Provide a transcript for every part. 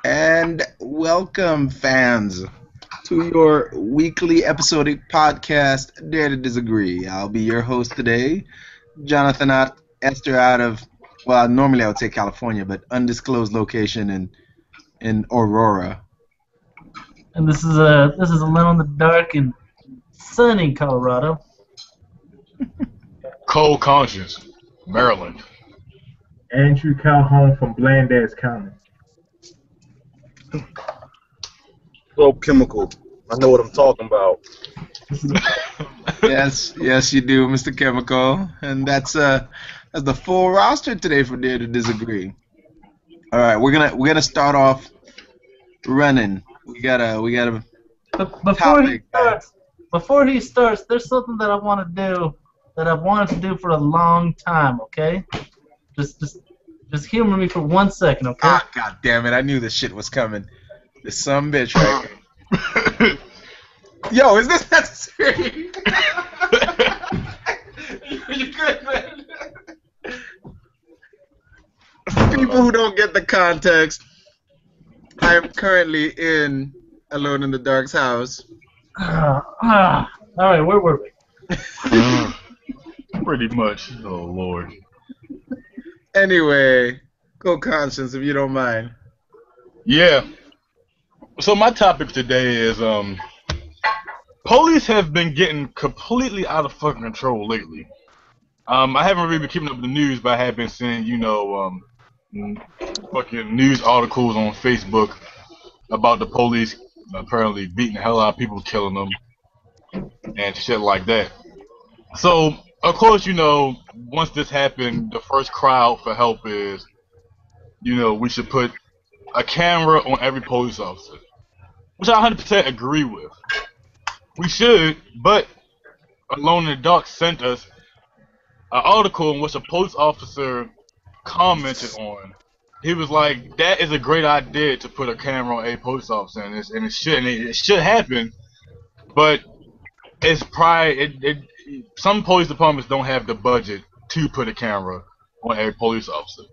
And welcome, fans, to your weekly episodic podcast, Dare to Disagree. I'll be your host today, Jonathan Esther out of, well, normally I would say California, but undisclosed location in Aurora. And this is Alone in the Dark in sunny Colorado. Cold Conscience, Maryland. Andrew Calhoun from Blandaz County. Flow Chemical. I know what I'm talking about. Yes, you do, Mr. Chemical, and that's the full roster today for Dare to Disagree. All right, we're gonna start off running. We gotta. But Topic. before he starts, there's something that I want to do that I've wanted to do for a long time. Okay, just humor me for 1 second, okay? Ah, god damn it! I knew this shit was coming. This some bitch right here. Yo, is this necessary? You good, man? For people who don't get the context, I am currently in Alone in the Dark's house. All right, where were we? Pretty much. Oh, Lord. Anyway, go conscience if you don't mind. Yeah. So my topic today is, police have been getting completely out of fucking control lately. I haven't really been keeping up with the news, but I have been seeing, fucking news articles on Facebook about the police apparently beating the hell out of people, killing them, and shit like that. So, of course, once this happened, the first cry out for help is, we should put a camera on every police officer, which I 100% agree with. We should, but Alone in the Dark sent us an article in which a police officer commented on. He was like, "That is a great idea to put a camera on a police officer, and it should happen, but it's probably some police departments don't have the budget to put a camera on a police officer.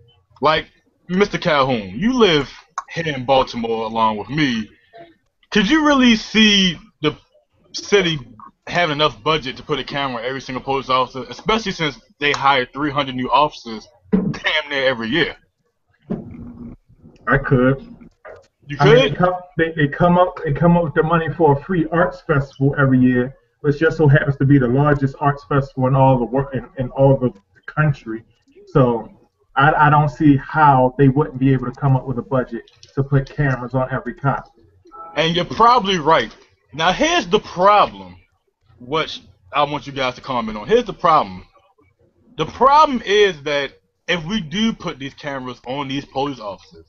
Like Mr. Calhoun, you live here in Baltimore along with me. Could you really see the city having enough budget to put a camera on every single police officer, especially since they hire 300 new officers damn near every year?" I could. You I mean, could? they come up with the money for a free arts festival every year, which just so happens to be the largest arts festival in all the work in all the country. So I don't see how they wouldn't be able to come up with a budget to put cameras on every cop. And you're probably right. Now here's the problem, which I want you guys to comment on. Here's the problem. The problem is that if we do put these cameras on these police officers,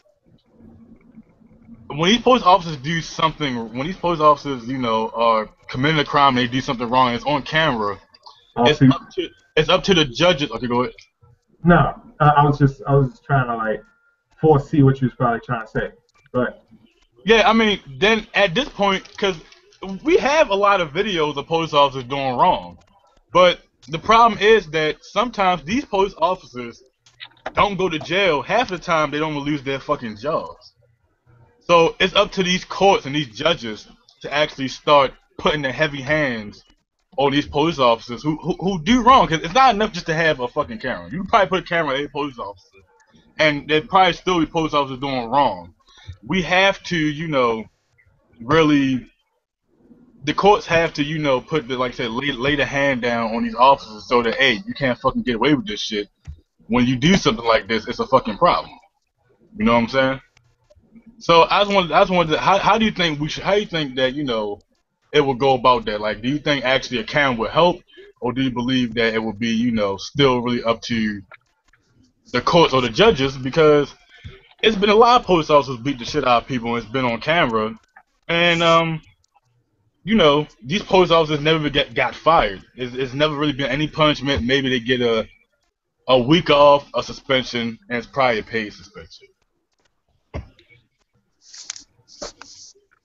when these police officers do something, when these police officers, are committing a crime and they do something wrong, it's on camera. It's up to the judges. Okay, go ahead. No, I was just trying to like foresee what you was probably trying to say, but Yeah, I mean, then at this point, because we have a lot of videos of police officers doing wrong, but the problem is that sometimes these police officers don't go to jail. Half the time, they don't lose their fucking jobs. So it's up to these courts and these judges to actually start putting their heavy hands on these police officers who do wrong. Because it's not enough just to have a fucking camera. You can probably put a camera on a police officer, and there'd probably still be police officers doing wrong. We have to, really, the courts have to, put the, like I said, lay the hand down on these officers so that, hey, you can't fucking get away with this shit. When you do something like this, it's a fucking problem. You know what I'm saying? So I just wanted to, how do you think how do you think that, it will go about that? Like, do you think actually a camera would help, or do you believe that it will be, still really up to the courts or the judges? Because it's been a lot of police officers beat the shit out of people, and it's been on camera, and these police officers never got fired. It's never really been any punishment. Maybe they get a week off, a suspension, and it's probably a paid suspension.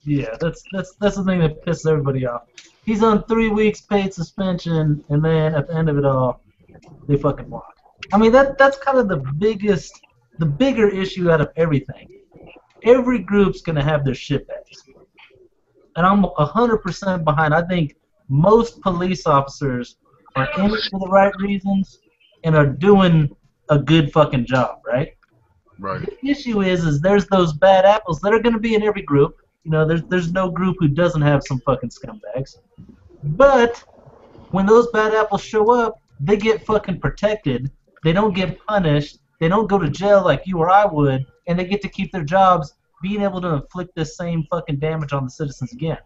Yeah, that's the thing that pisses everybody off. He's on 3 weeks paid suspension, and then at the end of it all, they fucking walk. I mean, that's kind of the bigger issue out of everything. every group's gonna have their shitbags, and I'm 100% behind. I think most police officers are in it for the right reasons and are doing a good fucking job, right? Right. The issue is there's those bad apples that are going to be in every group. You know, there's no group who doesn't have some fucking scumbags. But when those bad apples show up, they get fucking protected. They don't get punished. They don't go to jail like you or I would, and they get to keep their jobs, being able to inflict this same fucking damage on the citizens again.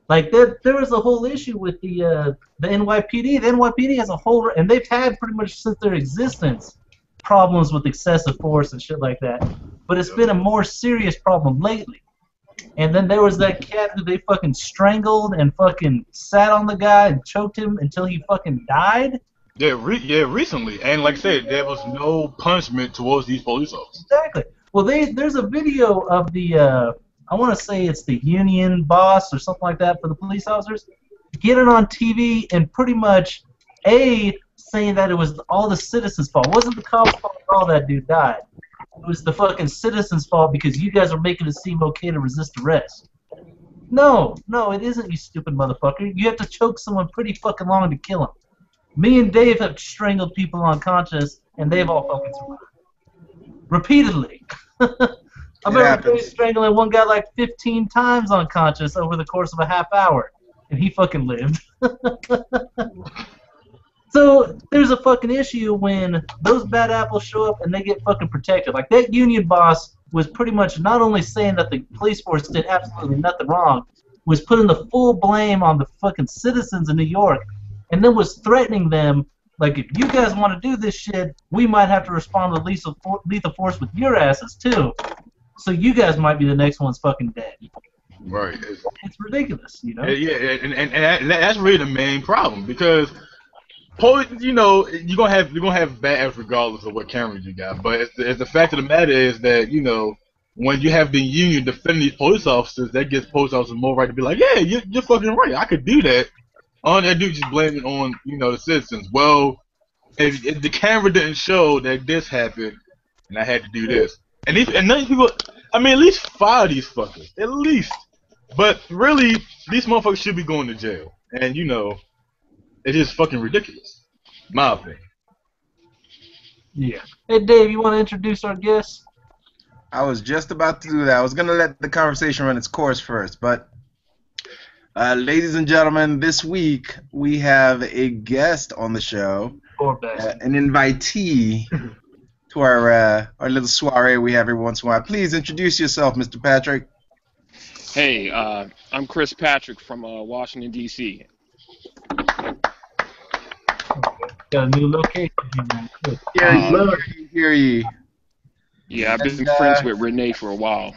Like there was a whole issue with the NYPD. The NYPD has a whole, and they've had pretty much since their existence problems with excessive force and shit like that. But it's been a more serious problem lately. And then there was that cat who they fucking strangled and fucking sat on the guy and choked him until he fucking died. Yeah, recently, and like I said, there was no punishment towards these police officers. Exactly. Well, there's a video of the I want to say it's the union boss or something like that for the police officers getting on TV and pretty much saying that it was all the citizens' fault. It wasn't the cops' fault at all that dude died. It was the fucking citizens' fault because you guys are making it seem okay to resist arrest. No, it isn't, you stupid motherfucker. You have to choke someone pretty fucking long to kill him. Me and Dave have strangled people unconscious, and they've all fucking survived. Repeatedly. I remember Dave strangling one guy like 15 times unconscious over the course of a half hour, and he fucking lived. So there's a fucking issue when those bad apples show up and they get fucking protected. Like that union boss was pretty much not only saying that the police force did absolutely nothing wrong, was putting the full blame on the fucking citizens of New York, and then was threatening them, like, if you guys want to do this shit, we might have to respond with lethal force with your asses too. So you guys might be the next ones fucking dead. Right. It's ridiculous, you know? Yeah, and that's really the main problem because, you know, you're gonna have bad apples regardless of what cameras you got. But it's the fact of the matter is that, you know, when you have the union defending these police officers, that gives police officers more right to be like, yeah, you're fucking right, I could do that. All they do just blame it on, you know, the citizens. Well, if the camera didn't show that this happened, and I had to do this, and none of these people, I mean, at least fire these fuckers, at least. But really, these motherfuckers should be going to jail, and you know, it is fucking ridiculous, my opinion. Yeah. Hey, Dave, you want to introduce our guest? I was just about to do that. I was going to let the conversation run its course first, but ladies and gentlemen, this week we have a guest on the show, an invitee to our little soiree we have every once in a while. Please introduce yourself, Mr. Patrick. Hey, I'm Chris Patrick from Washington, D.C. Got a new location here, man. Hear ye. Yeah, I've been friends with Renee for a while.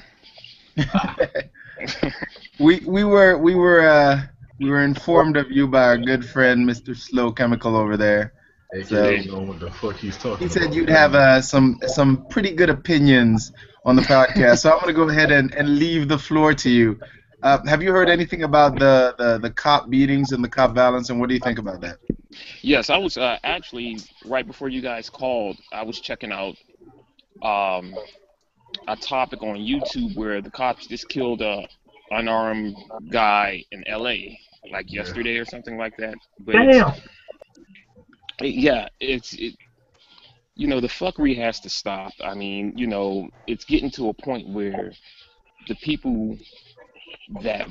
we were informed of you by our good friend Mr. Slow Chemical over there. So, I don't know what the fuck he's talking he said about. You'd have some pretty good opinions on the podcast, so I'm gonna go ahead and leave the floor to you. Have you heard anything about the cop beatings and the cop violence, and what do you think about that? Yes, I was actually, right before you guys called, I was checking out a topic on YouTube where the cops just killed a unarmed guy in L.A. like yesterday or something like that. But Damn. You know, the fuckery has to stop. I mean, you know, it's getting to a point where the people that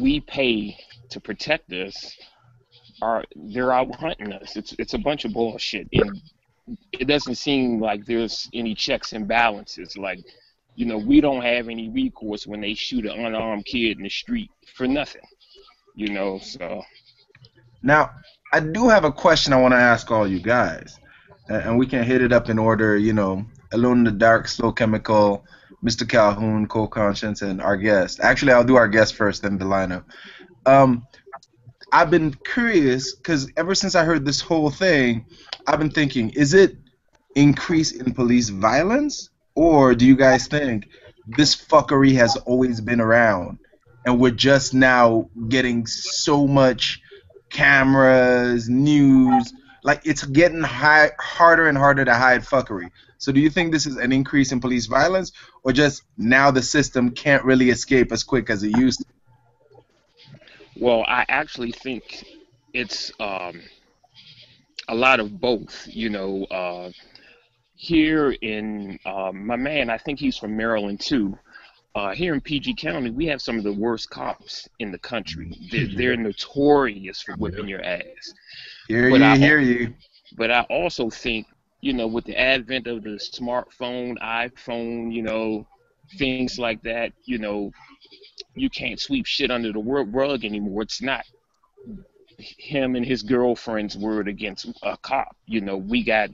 we pay to protect us they're out hunting us. It's a bunch of bullshit, and it doesn't seem like there's any checks and balances. Like, you know, we don't have any recourse when they shoot an unarmed kid in the street for nothing. You know, so. Now, I do have a question I want to ask all you guys, and we can hit it up in order, you know, Alone in the Dark, Slow Chemical, Mr. Calhoun, Cold Conscience, and our guest. Actually, I'll do our guest first, then the lineup. I've been curious, because ever since I heard this whole thing, I've been thinking, is it increase in police violence, or do you guys think this fuckery has always been around, and we're just now getting so much cameras, news, like it's getting harder and harder to hide fuckery. So do you think this is an increase in police violence, or just now the system can't really escape as quick as it used to? Well, I actually think it's a lot of both. Here in my man, I think he's from Maryland too. Here in PG County, we have some of the worst cops in the country. They're notorious for whipping your ass. Hear But you, I hear you. but I also think, with the advent of the smartphone, iPhone, things like that, you can't sweep shit under the rug anymore. It's not him and his girlfriend's word against a cop. We got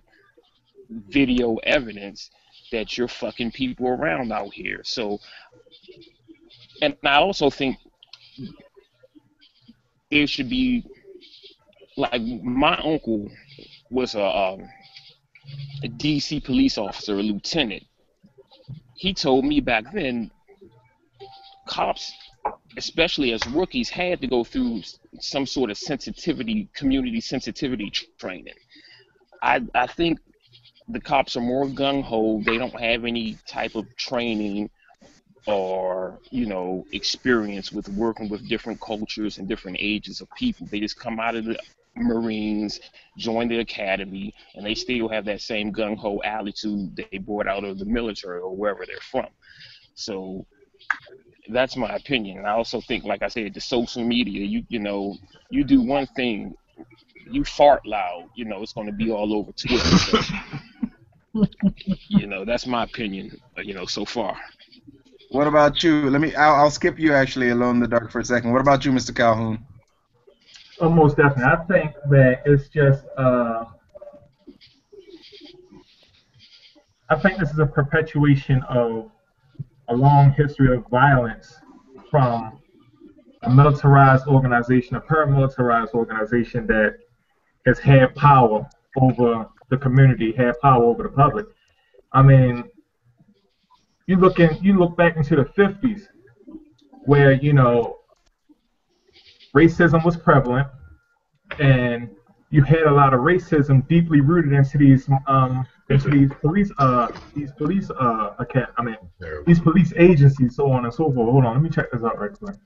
video evidence that you're fucking people around out here. So, and I also think there should be, like, my uncle was a DC police officer, a lieutenant. He told me back then, cops, especially as rookies, had to go through some sort of community sensitivity training. I think the cops are more gung-ho. They don't have any type of training or, experience with working with different cultures and different ages of people. They just come out of the Marines, join the academy, and they still have that same gung-ho attitude they brought out of the military or wherever they're from. So that's my opinion. And I also think, like I said, the social media, you do one thing, you fart loud, it's going to be all over Twitter. So, that's my opinion, so far. What about you? I'll skip you actually alone in the dark for a second. What about you, Mr. Calhoun? Most definitely. I think that it's just, I think this is a perpetuation of a long history of violence from a militarized organization, a paramilitarized organization that has had power over the community, had power over the public. I mean, you look back into the 50s, where racism was prevalent, and you had a lot of racism deeply rooted into these police agencies, so on and so forth. Hold on, let me check this out right quick.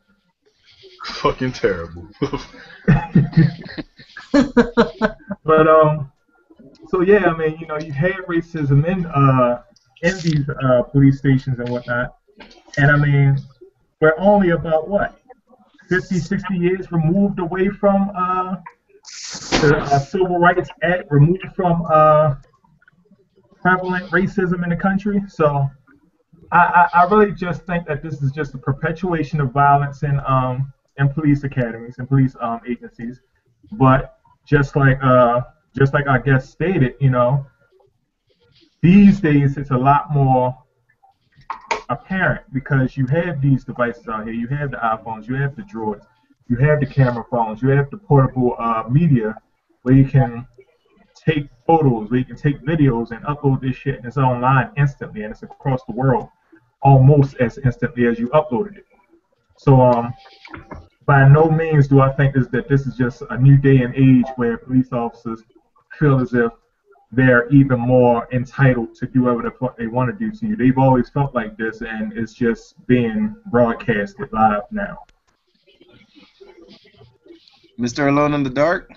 Fucking terrible. But so yeah, I mean, you had racism in these police stations and whatnot, and I mean, we're only about 50, 60 years removed away from the Civil Rights Act, removed from prevalent racism in the country. So I really just think that this is just a perpetuation of violence in police academies and police agencies. But just like our guest stated, these days it's a lot more apparent because you have these devices out here. You have the iPhones, you have the droids, you have the camera phones, you have the portable media where you can take photos, where you can take videos and upload this shit, and it's online instantly, and it's across the world almost as instantly as you uploaded it. So by no means do I think that this is just a new day and age where police officers feel as if they're even more entitled to do whatever the fuck they want to do to you. They've always felt like this, and it's just being broadcasted live now. Mr. Alone in the Dark?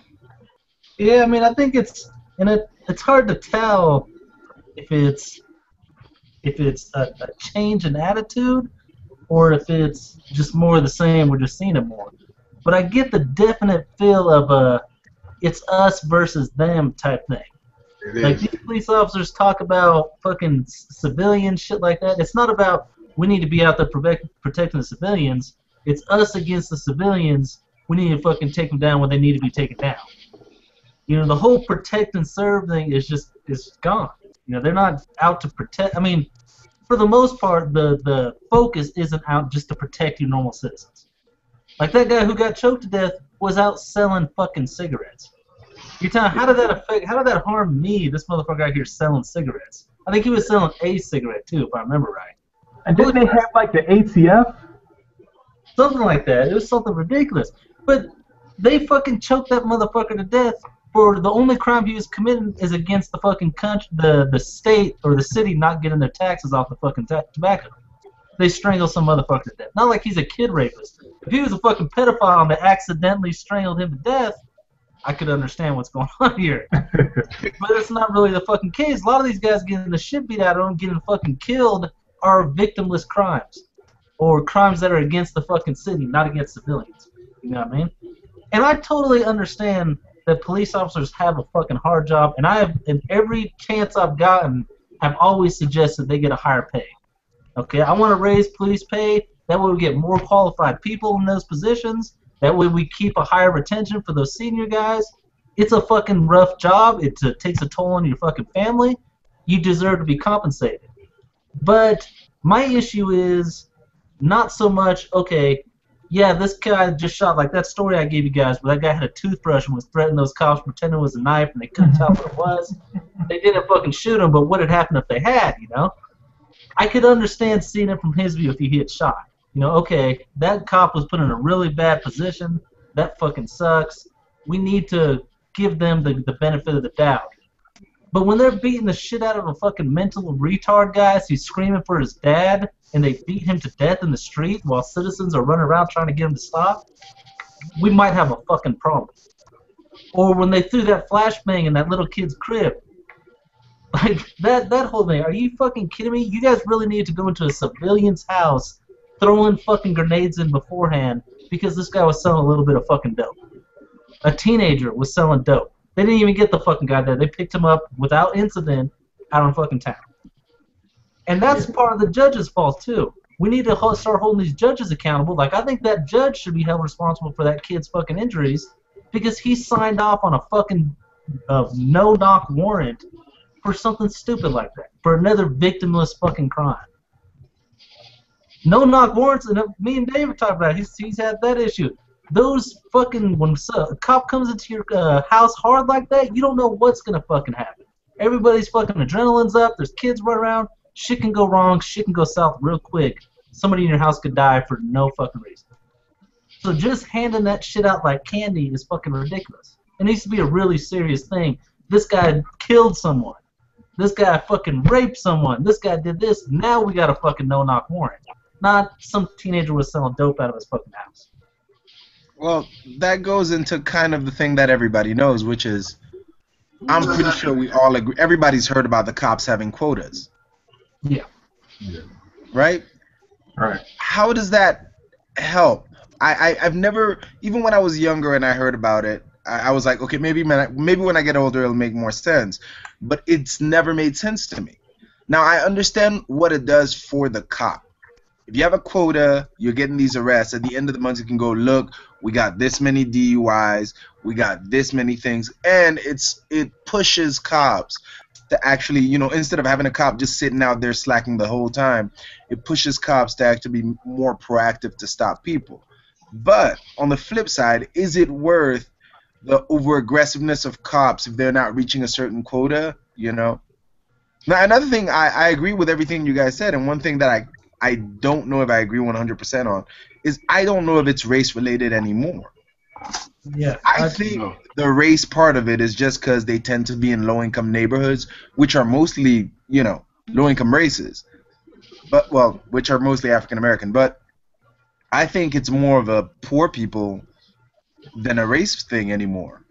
Yeah, I mean, I think it's hard to tell if it's a change in attitude or if it's just more of the same. We're just seeing it more. But I get the definite feel of it's us versus them type thing. Like these police officers talk about fucking civilian shit like that. It's not about we need to be out there protecting the civilians. It's us against the civilians. We need to fucking take them down when they need to be taken down. The whole protect and serve thing is gone. They're not out to protect. I mean, for the most part, the focus isn't out just to protect your normal citizens. Like that guy who got choked to death was out selling fucking cigarettes. You're telling how did that harm me? This motherfucker out here selling cigarettes. I think he was selling a cigarette too, if I remember right. And didn't they have like the ATF? Something like that. It was something ridiculous. But they fucking choked that motherfucker to death for the only crime he was committing is against the fucking country, the state or the city not getting their taxes off the fucking tobacco. They strangle some motherfucker to death. Not like he's a kid rapist. If he was a fucking pedophile and they accidentally strangled him to death, I could understand what's going on here. But it's not really the fucking case. A lot of these guys getting the shit beat out of them, getting fucking killed, are victimless crimes. Or crimes that are against the fucking city, not against civilians. You know what I mean? And I totally understand that police officers have a fucking hard job, and I have, in every chance I've gotten, have always suggested they get a higher pay. Okay, I want to raise police pay. That way we get more qualified people in those positions. That way we keep a higher retention for those senior guys. It's a fucking rough job. It takes a toll on your fucking family. You deserve to be compensated. But my issue is not so much, okay, yeah, this guy just shot, like that story I gave you guys where that guy had a toothbrush and was threatening those cops pretending it was a knife and they couldn't tell what it was. They didn't fucking shoot him, but what had happened if they had, you know? I could understand seeing it from his view if he hit shot. You know, okay, that cop was put in a really bad position. That fucking sucks. We need to give them the benefit of the doubt. But when they're beating the shit out of a fucking mental retard guy, so he's screaming for his dad, and they beat him to death in the street while citizens are running around trying to get him to stop, we might have a fucking problem. Or when they threw that flashbang in that little kid's crib. Like, that whole thing. Are you fucking kidding me? You guys really need to go into a civilian's house, throwing fucking grenades in beforehand, because this guy was selling a little bit of fucking dope. A teenager was selling dope. They didn't even get the fucking guy there. They picked him up without incident out in fucking town. And that's part of the judge's fault, too. We need to start holding these judges accountable. Like, I think that judge should be held responsible for that kid's fucking injuries because he signed off on a fucking no-knock warrant for something stupid like that, for another victimless fucking crime. No-knock warrants, and me and David talked about it. He's had that issue. Those fucking, when a cop comes into your house hard like that, you don't know what's going to fucking happen. Everybody's fucking adrenaline's up. There's kids running around. Shit can go wrong. Shit can go south real quick. Somebody in your house could die for no fucking reason. So just handing that shit out like candy is fucking ridiculous. It needs to be a really serious thing. This guy killed someone. This guy fucking raped someone. This guy did this. Now we got a fucking no-knock warrant. Not some teenager was selling dope out of his fucking house. Well, that goes into kind of the thing that everybody knows, which is, I'm pretty sure we all agree, everybody's heard about the cops having quotas. Yeah. Right? Right. How does that help? I've never, even when I was younger and I heard about it, I was like, okay, maybe when I get older it'll make more sense. But it's never made sense to me. Now, I understand what it does for the cop. If you have a quota, you're getting these arrests. At the end of the month, you can go, look, we got this many DUIs, we got this many things, and it pushes cops to actually, you know, instead of having a cop just sitting out there slacking the whole time, it pushes cops to actually be more proactive to stop people. But on the flip side, is it worth the over-aggressiveness of cops if they're not reaching a certain quota, you know? Now, another thing, I agree with everything you guys said, and one thing that I don't know if I agree 100% on is I don't know if it's race-related anymore. Yeah. I think the race part of it is just because they tend to be in low-income neighborhoods, which are mostly, you know, low-income races, but, well, which are mostly African-American. But I think it's more of a poor people than a race thing anymore.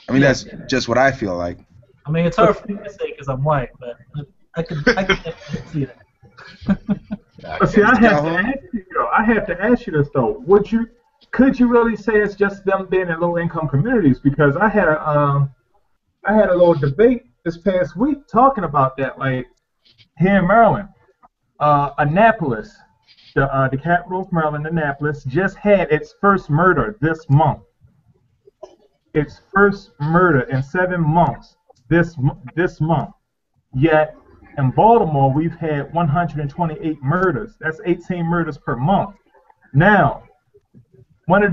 I mean, that's just what I feel like. I mean, it's hard for me to say because I'm white, but I can see that. But see, I have to ask you this though. Could you really say it's just them being in low-income communities? Because I had a little debate this past week talking about that. Like here in Maryland, Annapolis, the capital of Maryland, Annapolis, just had its first murder this month. Its first murder in 7 months this month. Yet in Baltimore, we've had 128 murders. That's 18 murders per month. Now, one of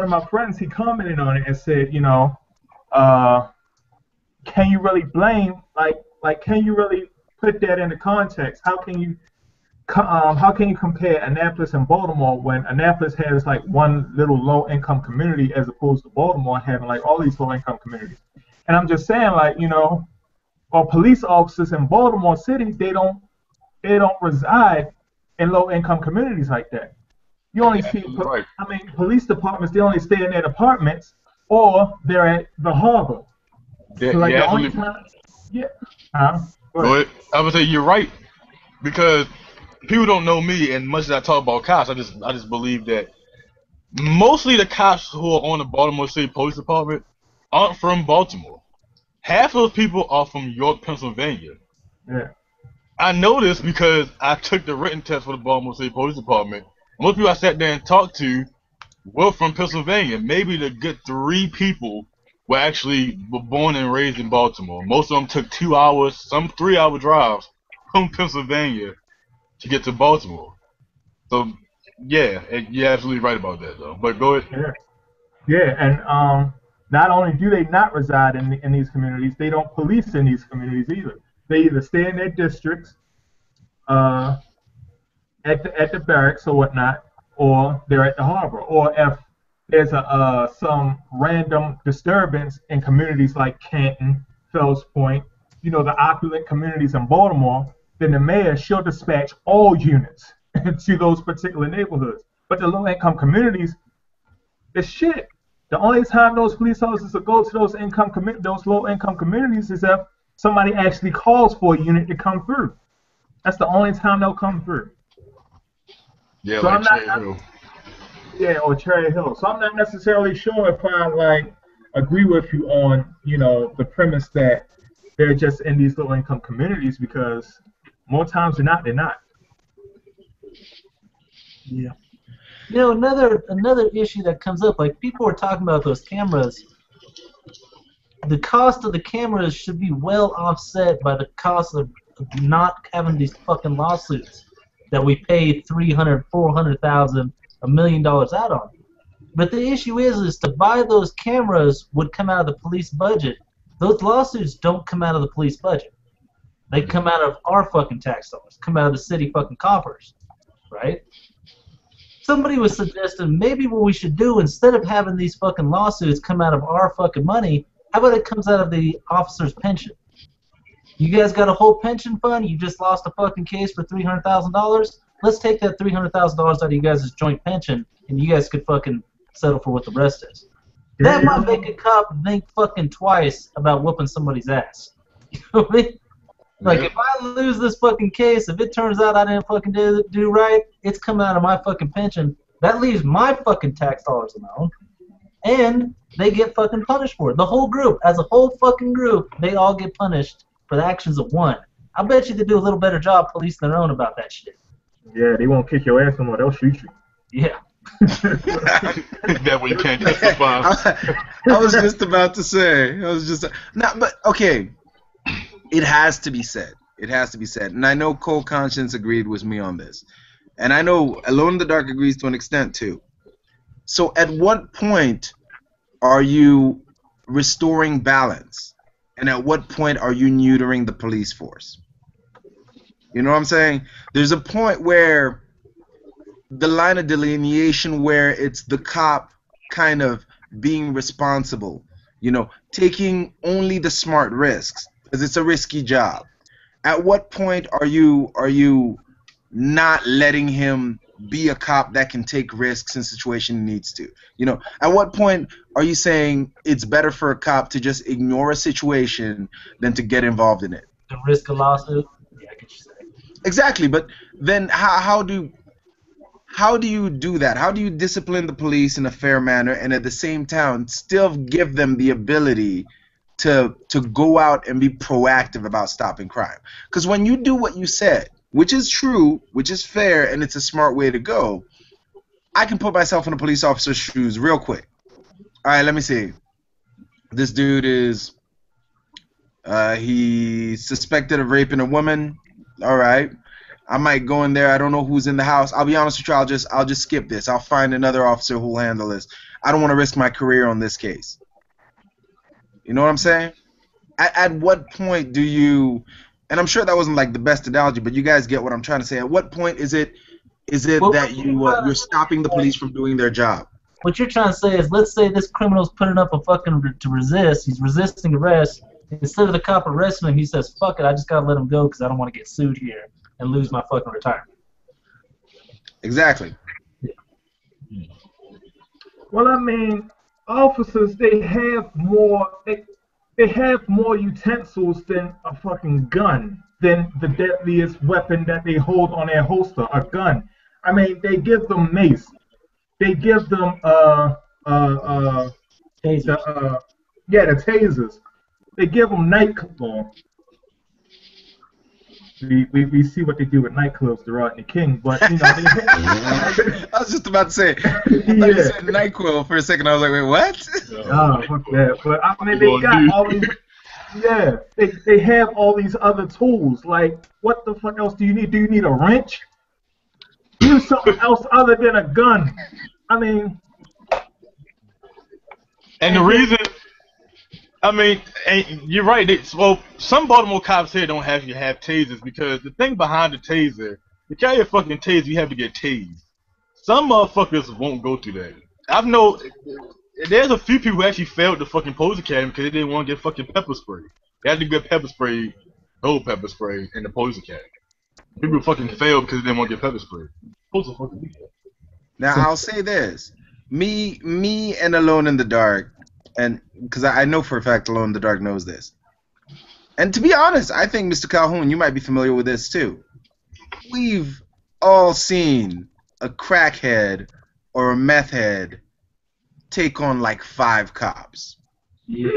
my friends, he commented on it and said, you know, can you really blame, like, can you really put that into context? How can you how can you compare Annapolis and Baltimore when Annapolis has like one little low-income community as opposed to Baltimore having like all these low-income communities? And I'm just saying, like, or police officers in Baltimore City, they don't reside in low-income communities like that. You only see, Absolutely right. police departments, they only stay in their apartments or they're at the harbor. Yeah, So like yeah, the only absolutely. time, yeah, huh? Go ahead. But I would say you're right because people don't know me, and much as I talk about cops, I just believe that mostly the cops who are on the Baltimore City Police Department aren't from Baltimore. Half of those people are from York, Pennsylvania. Yeah, I know this because I took the written test for the Baltimore City Police Department. Most people I sat there and talked to were from Pennsylvania. Maybe the good 3 people were born and raised in Baltimore. Most of them took 2 hours, some 3 hour drives from Pennsylvania to get to Baltimore. So yeah, you're absolutely right about that though. But go ahead. yeah, yeah. And not only do they not reside in these communities, they don't police in these communities either. They either stay in their districts, uh, at the barracks or whatnot, or they're at the harbor. Or if there's some random disturbance in communities like Canton, Fells Point, the opulent communities in Baltimore, then the mayor she'll dispatch all units to those particular neighborhoods. But the low-income communities, it's shit. The only time those police officers will go to those low-income communities is if somebody actually calls for a unit to come through. That's the only time they'll come through. Yeah, So like I'm not, Cherry Hill. yeah, or Cherry Hill. So I'm not necessarily sure if I like agree with you on, the premise that they're just in these low income communities because more times than not, they're not. Yeah. Another issue that comes up, like people were talking about those cameras. The cost of the cameras should be well offset by the cost of not having these fucking lawsuits that we pay 300, 400,000, $1 million out on. But the issue is to buy those cameras would come out of the police budget. Those lawsuits don't come out of the police budget. They come out of our fucking tax dollars, come out of the city fucking coffers, right? Somebody was suggesting maybe what we should do, instead of having these fucking lawsuits come out of our fucking money, how about it comes out of the officer's pension? You guys got a whole pension fund, you just lost a fucking case for $300,000? Let's take that $300,000 out of you guys' joint pension, and you guys could fucking settle for what the rest is. That might make a cop think fucking twice about whooping somebody's ass. You know what I mean? Like, if I lose this fucking case, if it turns out I didn't fucking do right, it's coming out of my fucking pension. That leaves my fucking tax dollars alone. And they get fucking punished for it. The whole group, as a whole fucking group, they all get punished for the actions of one. I bet you they do a little better job policing their own about that shit. Yeah, they won't kick your ass no more. They'll shoot you. Yeah. That way you can't testify. I was just about to say. But okay. It has to be said. It has to be said. And I know Cold Conscience agreed with me on this. And I know Alone in the Dark agrees to an extent too. So at what point are you restoring balance? And at what point are you neutering the police force? You know what I'm saying? There's a point where the line of delineation where it's the cop kind of being responsible, taking only the smart risks, because it's a risky job. At what point are you not letting him be a cop that can take risks in situation he needs to? At what point are you saying it's better for a cop to just ignore a situation than to get involved in it? The risk of lawsuit? Yeah, I get you saying. Exactly, but then how do you do that? How do you discipline the police in a fair manner and at the same time still give them the ability to go out and be proactive about stopping crime? Because when you do what you said, which is true, which is fair, and it's a smart way to go, I can put myself in a police officer's shoes real quick. All right, let me see. This dude is he's suspected of raping a woman. All right. I might go in there. I don't know who's in the house. I'll be honest with you. I'll just skip this. I'll find another officer who will handle this. I don't want to risk my career on this case. You know what I'm saying? At what point do you, and I'm sure that wasn't like the best analogy, but you guys get what I'm trying to say. At what point is it Well, that you're stopping the police from doing their job? what you're trying to say is, let's say this criminal's putting up a fucking to resist. He's resisting arrest. Instead of the cop arresting him, he says, "Fuck it, I just gotta let him go because I don't want to get sued here and lose my fucking retirement." Exactly. Well, I mean, officers, they have more utensils than a fucking gun, than the deadliest weapon that they hold on their holster, a gun. I mean, they give them mace. They give them Tasers. the tasers. They give them nightclubs. We see what they do with nightclubs to Rodney King, but you know. I was just about to say. I thought you said NyQuil for a second. I was like, wait, what? Oh, fuck that. But I mean, they got all these. Yeah, they have all these other tools. Like, what the fuck else do you need? Do you need a wrench? Use something else other than a gun. I mean. And the reason, I mean, and you're right. Well, some Baltimore cops here don't have tasers because the thing behind the taser, to carry a fucking taser, you have to get tased. Some motherfuckers won't go through that. I've known there's a few people who actually failed the fucking police academy because they didn't want to get fucking pepper spray. They had to get pepper spray, old pepper spray, in the police academy. People fucking failed because they didn't want to get pepper spray. Now I'll say this: me, and Alone in the Dark, and because I know for a fact Alone in the Dark knows this. And to be honest, I think Mr. Calhoun, you might be familiar with this too. We've all seen a crackhead or a meth head take on like 5 cops. Yeah.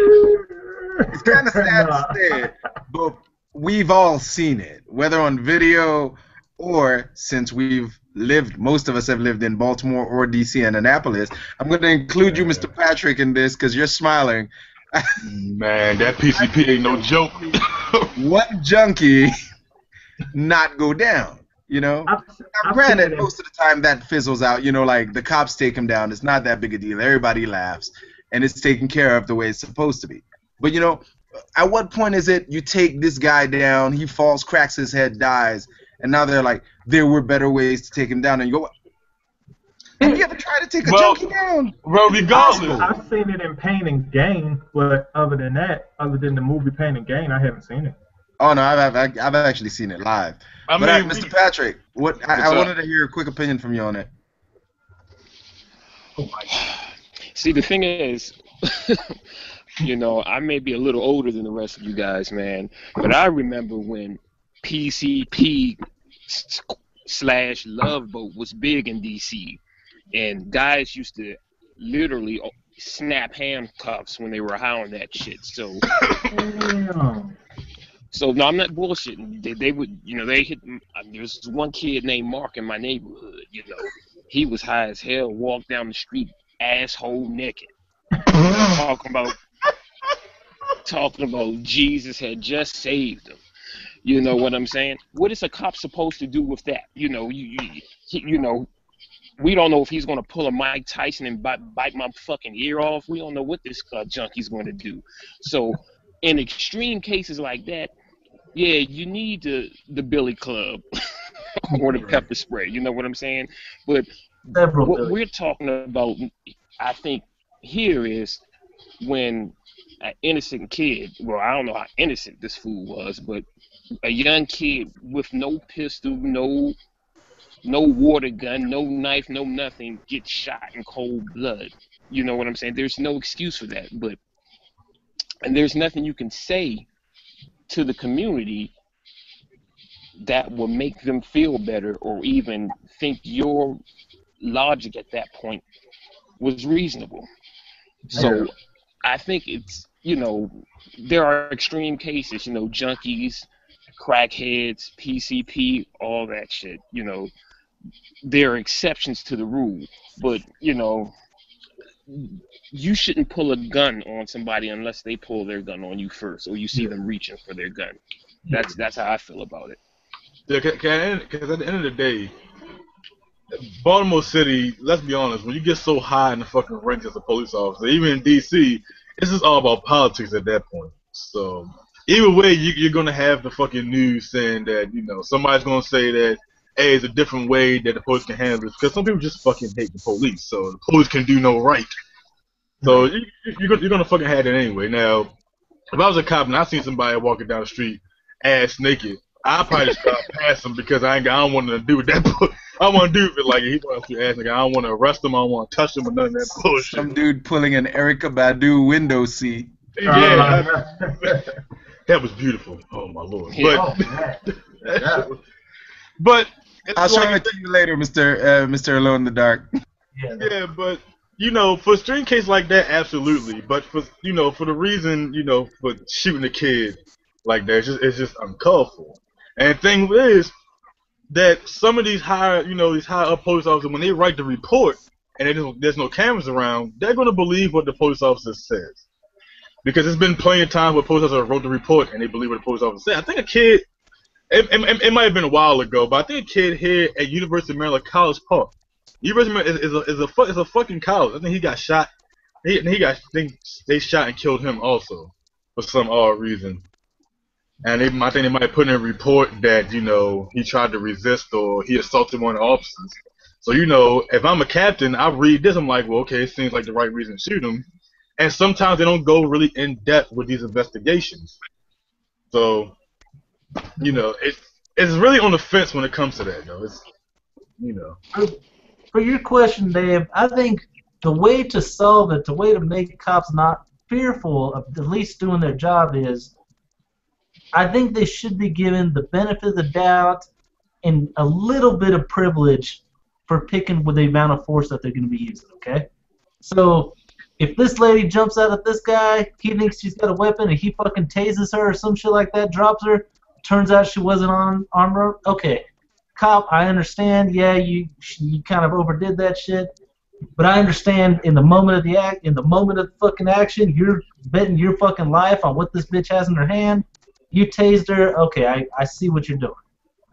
It's kind of sad to say, but we've all seen it, whether on video or since most of us have lived in Baltimore or DC and Annapolis. I'm going to include you, Mr. Patrick, in this because you're smiling. Man, that PCP ain't no joke. One junkie not go down, you know? Now, granted, most of the time that fizzles out, you know, like the cops take him down. It's not that big a deal. Everybody laughs, and it's taken care of the way it's supposed to be. But, you know, at what point is it you take this guy down, he falls, cracks his head, dies, and now they're like, there were better ways to take him down, and you go, have you ever tried to take a junkie down? Well, regardless. I've seen it in Pain and Gain, but other than that, other than the movie Pain and Gain, I haven't seen it. Oh no, I've actually seen it live. But Mr. Patrick, I wanted to hear a quick opinion from you on it. Oh my God. See, the thing is, you know, I may be a little older than the rest of you guys, man, but I remember when PCP/Love Boat was big in DC, and guys used to literally snap handcuffs when they were high on that shit. So no, I'm not bullshitting. They would, you know, they hit. There's one kid named Mark in my neighborhood. You know, he was high as hell, walked down the street asshole naked, talking about Jesus had just saved him. You know what I'm saying? What is a cop supposed to do with that? You know, you know, we don't know if he's going to pull a Mike Tyson and bite my fucking ear off. We don't know what this junkie's going to do. So, in extreme cases like that, yeah, you need the billy club or the pepper spray. You know what I'm saying? But what we're talking about, I think, here is when an innocent kid, well, I don't know how innocent this fool was, but a young kid with no pistol, no water gun, no knife, no nothing, gets shot in cold blood. You know what I'm saying? There's no excuse for that. And there's nothing you can say to the community that will make them feel better or even think your logic at that point was reasonable. So I think it's, you know, there are extreme cases, you know, junkies, crackheads, PCP, all that shit, you know. There are exceptions to the rule, but, you know, you shouldn't pull a gun on somebody unless they pull their gun on you first or you see them reaching for their gun. That's how I feel about it. Yeah, because at the end of the day, Baltimore City, let's be honest, when you get so high in the fucking ranks as a police officer, even in DC, it's just all about politics at that point. So either way, you're gonna have the fucking news saying that somebody's gonna say that hey, it's a different way that the police can handle this because some people just fucking hate the police, so the police can do no right. So you're gonna fucking have it anyway. Now, if I was a cop and I seen somebody walking down the street ass naked, I'd probably just stop past him because I don't want to do with that. I want to do with it like he wants to ass naked. I don't want to arrest him. I don't want to touch him or none of that bullshit. Some dude pulling an Erykah Badu window seat. Yeah, that was beautiful. Oh my lord. Yeah. But I'll show it to you later, Mr. Alone in the Dark. Yeah, but for a extreme case like that, absolutely. But for for the reason for shooting a kid like that, it's just uncalled for. And the thing is that some of these higher up police officers, when they write the report and there's no cameras around, they're gonna believe what the police officer says. Because there's been plenty of times where police officers wrote the report and they believe what the police officer said. I think a kid. It might have been a while ago, but I think a kid here at University of Maryland College Park. University of Maryland is a fucking college. I think he got shot. I think they shot and killed him also for some odd reason. And I think they might have put in a report that he tried to resist or he assaulted one of the officers. So if I'm a captain, I read this. I'm like, well, okay, it seems like the right reason to shoot him. And sometimes they don't go really in depth with these investigations. So. It's really on the fence when it comes to that, though. It's, For your question, Dave, I think the way to solve it, the way to make cops not fearful of at least doing their job is, I think they should be given the benefit of the doubt and a little bit of privilege for picking with the amount of force that they're going to be using, okay? So, if this lady jumps out at this guy, he thinks she's got a weapon, and he fucking tases her or some shit like that, drops her, turns out she wasn't on armor. Okay, cop, I understand. Yeah, you kind of overdid that shit, but I understand in the moment of the fucking action, you're betting your fucking life on what this bitch has in her hand. You tased her. Okay, I see what you're doing.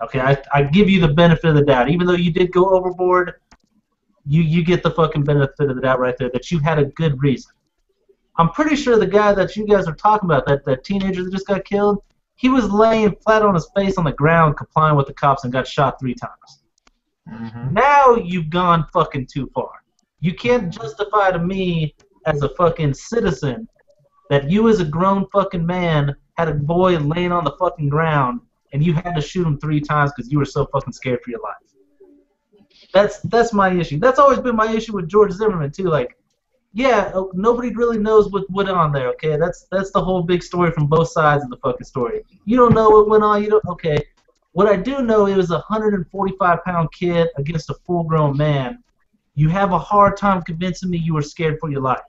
Okay, I give you the benefit of the doubt, even though you did go overboard. You get the fucking benefit of the doubt right there that you had a good reason. I'm pretty sure the guy that you guys are talking about, that teenager that just got killed. He was laying flat on his face on the ground complying with the cops and got shot 3 times. Mm-hmm. Now you've gone fucking too far. You can't justify to me as a fucking citizen that you as a grown fucking man had a boy laying on the fucking ground and you had to shoot him 3 times because you were so fucking scared for your life. That's my issue. That's always been my issue with George Zimmerman too. Like, yeah, nobody really knows what went on there, okay? That's the whole big story from both sides of the fucking story. You don't know what went on, okay. What I do know, it was a 145-pound kid against a full-grown man. You have a hard time convincing me you were scared for your life.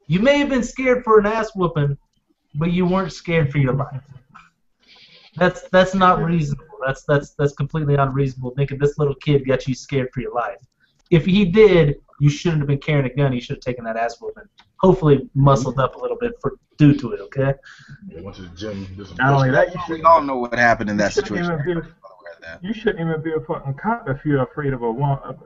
You may have been scared for an ass whooping, but you weren't scared for your life. That's not reasonable. That's completely unreasonable, thinking this little kid got you scared for your life. If he did, you shouldn't have been carrying a gun. You should have taken that ass whooping. Hopefully muscled up a little bit due to it, okay? Yeah, went to the gym. Not only that, We all know what happened in that situation. You shouldn't even be a fucking cop if you're afraid of